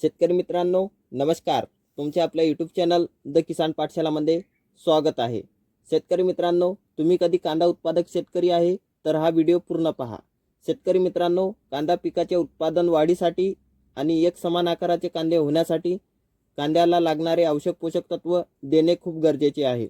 शेतकरी मित्रांनो नमस्कार. तुमचे आपल्या यूट्यूब चॅनल द किसान पाठशालामध्ये स्वागत आहे. शेतकरी मित्रांनो, तुम्ही कधी कांदा उत्पादक शेतकरी आहे तर हा व्हिडिओ पूर्ण पहा. शेतकरी मित्रांनो, कांदा पिकाचे उत्पादन वाढीसाठी आणि एक समान आकाराचे कांदे होण्यासाठी कांद्याला लागणारे आवश्यक पोषक तत्व देणे खूप गरजेचे आहे.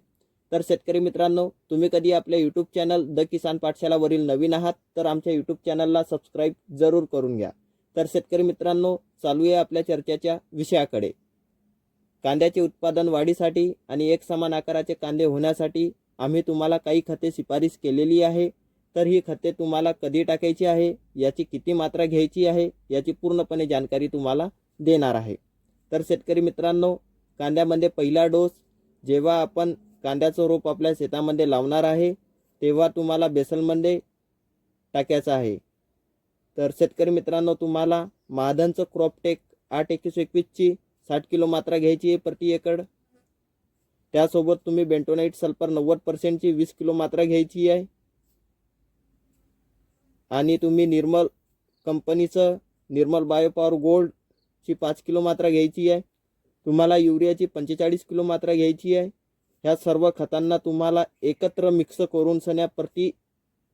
तर शेतकरी मित्रांनो, तुम्ही कधी आपल्या यूट्यूब चॅनल द किसान पाठशालावरील नवीन आहात तर आमच्या यूट्यूब चॅनलला सबस्क्राईब जरूर करून घ्या. तर शेतकरी मित्रांनो, चालू आहे आपल्या चर्चेच्या विषयाकडे. कांद्याचे उत्पादन वाढीसाठी आणि एक समान आकाराचे कांदे होण्यासाठी आम्ही तुम्हाला काही खते शिफारस केलेली आहे. तर ही खते तुम्हाला कधी टाकायची आहे, याची किती मात्रा घ्यायची आहे, याची पूर्णपणे जानकारी तुम्हाला देणार आहे. तर शेतकरी मित्रांनो, कांद्यामध्ये पहिला डोस जेव्हा आपण कांद्याचं रोप आपल्या शेतामध्ये लावणार आहे तेव्हा तुम्हाला बेसलमध्ये टाकायचं आहे. तर शेतकरी मित्रांनो, तुम्हाला महाधनचं क्रॉपटेक 8-21-21ची 60 किलो मात्रा घ्यायची आहे प्रति एकड़. त्यासोबत तुम्ही बेंटोनाइट सल्फर 90%ची 20 किलो मात्रा घ्यायची आहे. आणि तुम्ही निर्मल कंपनीचं निर्मल बायोपॉवर गोल्डची 5 किलो मात्रा घ्यायची आहे. तुम्हाला युरियाची 45 किलो मात्रा घ्यायची आहे. ह्या सर्व खतांना तुम्हाला एकत्र मिक्स करून सन्या प्रति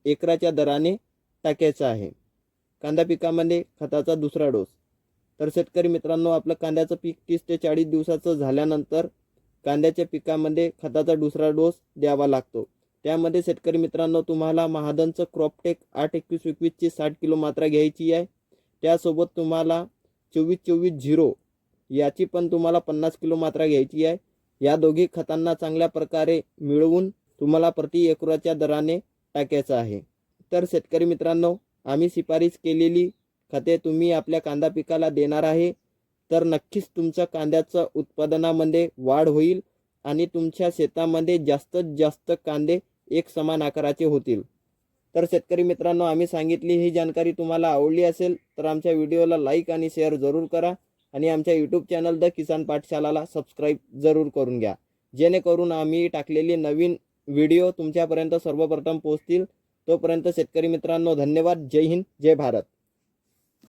एकराच्या दराने टाकायचं आहे. कांदा पिकामध्ये खताचा दुसरा डोस. तर शेतकरी मित्रांनो, आपलं कांद्याचं पीक 30 ते 40 दिवसाचं झाल्यानंतर कांद्याच्या पिकामध्ये खताचा दुसरा डोस द्यावा लागतो. त्यामध्ये शेतकरी मित्रांनो, तुम्हाला महाधनचं क्रॉपटेक 8-21-21ची 60 किलो मात्रा घ्यायची आहे. त्यासोबत तुम्हाला 24-24-0 याची पण तुम्हाला 50 किलो मात्रा घ्यायची आहे. या दोघी खतांना चांगल्या प्रकारे मिळवून तुम्हाला प्रति एकराच्या दराने टाकायचं आहे. तर शेतकरी मित्रांनो, आम्ही शिफारस केलेली खते तुम्ही आपल्या कांदा पिकाला देणार आहे तर नक्कीच तुमच्या कांद्याचं उत्पादनामध्ये वाढ होईल आणि तुमच्या शेतामध्ये जास्तीत जास्त कांदे एक समान आकाराचे होतील. तर शेतकरी मित्रांनो, आम्ही सांगितली ही जानकारी तुम्हाला आवडली असेल तर आमच्या व्हिडिओला लाईक आणि शेअर जरूर करा आणि आमच्या यूट्यूब चॅनल द किसान पाठशालाला सबस्क्राईब जरूर करून घ्या, जेणेकरून आम्ही टाकलेली नवीन व्हिडिओ तुमच्यापर्यंत सर्वप्रथम पोहोचतील. तोपर्यंत शेतकरी मित्रांनो, धन्यवाद. जय हिंद, जय भारत.